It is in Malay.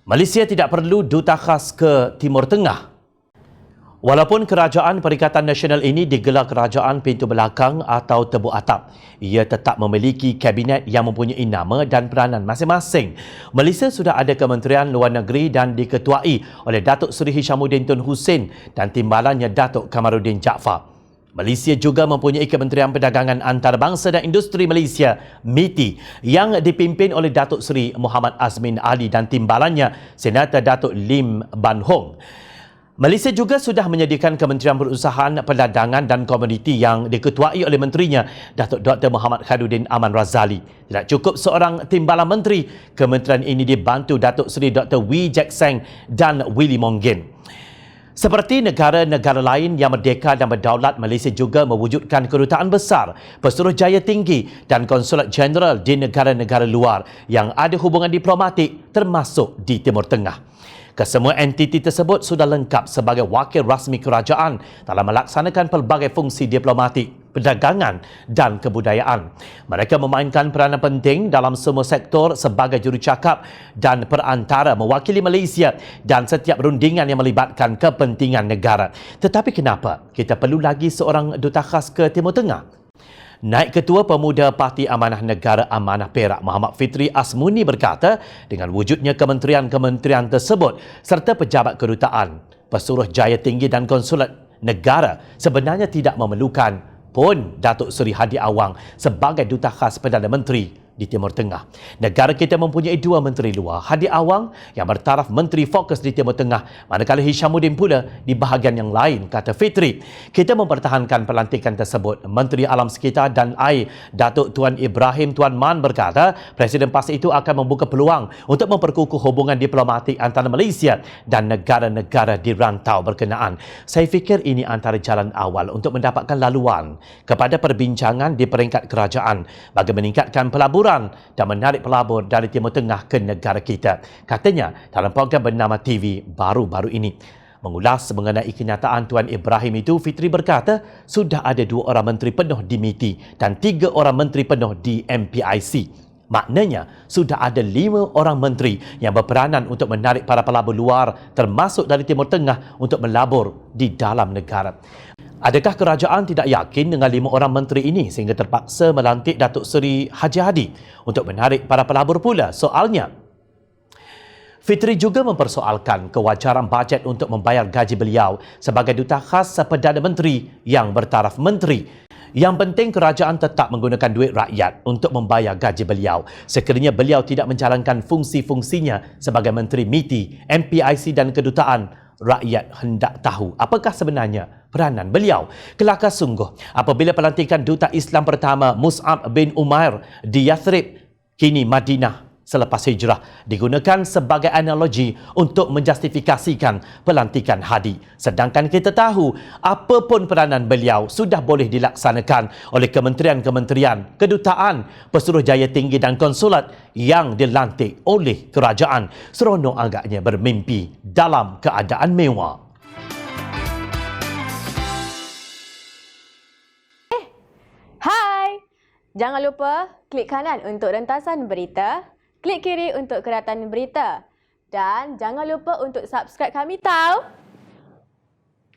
Malaysia tidak perlu duta khas ke Timur Tengah. Walaupun Kerajaan Perikatan Nasional ini digelar kerajaan pintu belakang atau tebuk atap, ia tetap memiliki kabinet yang mempunyai nama dan peranan masing-masing. Malaysia sudah ada Kementerian Luar Negeri dan diketuai oleh Datuk Seri Hishamuddin Tun Hussein dan timbalannya Datuk Kamaruddin Jaafar. Malaysia juga mempunyai Kementerian Perdagangan Antarabangsa dan Industri Malaysia (MITI) yang dipimpin oleh Datuk Seri Muhammad Azmin Ali dan timbalannya Senator Datuk Lim Ban Hong. Malaysia juga sudah menyediakan Kementerian Perusahaan, Perdagangan dan Komoditi yang diketuai oleh menterinya Datuk Dr. Muhammad Khairuddin Aman Razali. Tidak cukup seorang timbalan menteri, kementerian ini dibantu Datuk Seri Dr. Wee Jack Seng dan Willy Monggin. Seperti negara-negara lain yang merdeka dan berdaulat, Malaysia juga mewujudkan kedutaan besar, pesuruhjaya tinggi dan konsulat jeneral di negara-negara luar yang ada hubungan diplomatik termasuk di Timur Tengah. Kesemua entiti tersebut sudah lengkap sebagai wakil rasmi kerajaan dalam melaksanakan pelbagai fungsi diplomatik, perdagangan dan kebudayaan. Mereka memainkan peranan penting dalam semua sektor sebagai jurucakap dan perantara mewakili Malaysia dan setiap rundingan yang melibatkan kepentingan negara. Tetapi kenapa kita perlu lagi seorang duta khas ke Timur Tengah? Naib Ketua Pemuda Parti Amanah Negara Amanah Perak Muhammad Fitri Asmuni berkata, dengan wujudnya kementerian-kementerian tersebut serta pejabat kedutaan, pesuruhjaya tinggi dan konsulat negara sebenarnya tidak memerlukan pun Datuk Seri Hadi Awang sebagai duta khas Perdana Menteri di Timur Tengah. Negara kita mempunyai dua menteri luar, Hadi Awang yang bertaraf menteri fokus di Timur Tengah, manakala Hishamuddin pula di bahagian yang lain, kata Fitri. Kita mempertahankan pelantikan tersebut. Menteri Alam Sekitar dan Air Datuk Tuan Ibrahim Tuan Man berkata, Presiden PAS itu akan membuka peluang untuk memperkukuh hubungan diplomatik antara Malaysia dan negara-negara di rantau berkenaan. Saya fikir ini antara jalan awal untuk mendapatkan laluan kepada perbincangan di peringkat kerajaan bagi meningkatkan pelaburan dan menarik pelabur dari Timur Tengah ke negara kita, katanya dalam program bernama TV baru-baru ini. Mengulas mengenai kenyataan Tuan Ibrahim itu, Fitri berkata sudah ada 2 orang menteri penuh di MITI dan 3 orang menteri penuh di MPIC. Maknanya sudah ada 5 orang menteri yang berperanan untuk menarik para pelabur luar termasuk dari Timur Tengah untuk melabur di dalam negara. Adakah kerajaan tidak yakin dengan 5 orang menteri ini sehingga terpaksa melantik Datuk Seri Haji Hadi untuk menarik para pelabur pula? Soalnya, Fitri juga mempersoalkan kewajaran bajet untuk membayar gaji beliau sebagai duta khas Perdana Menteri yang bertaraf menteri. Yang penting kerajaan tetap menggunakan duit rakyat untuk membayar gaji beliau. Sekiranya beliau tidak menjalankan fungsi-fungsinya sebagai Menteri MITI, MPIC dan Kedutaan, rakyat hendak tahu apakah sebenarnya peranan beliau. Kelakar sungguh apabila pelantikan Duta Islam pertama Mus'ab bin Umair di Yathrib, kini Madinah selepas hijrah, digunakan sebagai analogi untuk menjustifikasikan pelantikan Hadi. Sedangkan kita tahu apapun peranan beliau sudah boleh dilaksanakan oleh kementerian-kementerian, kedutaan, pesuruhjaya tinggi dan konsulat yang dilantik oleh kerajaan. Seronok agaknya bermimpi dalam keadaan mewah. Hai! Jangan lupa klik kanan untuk rentasan berita, klik kiri untuk keratan berita. Dan jangan lupa untuk subscribe kami tau.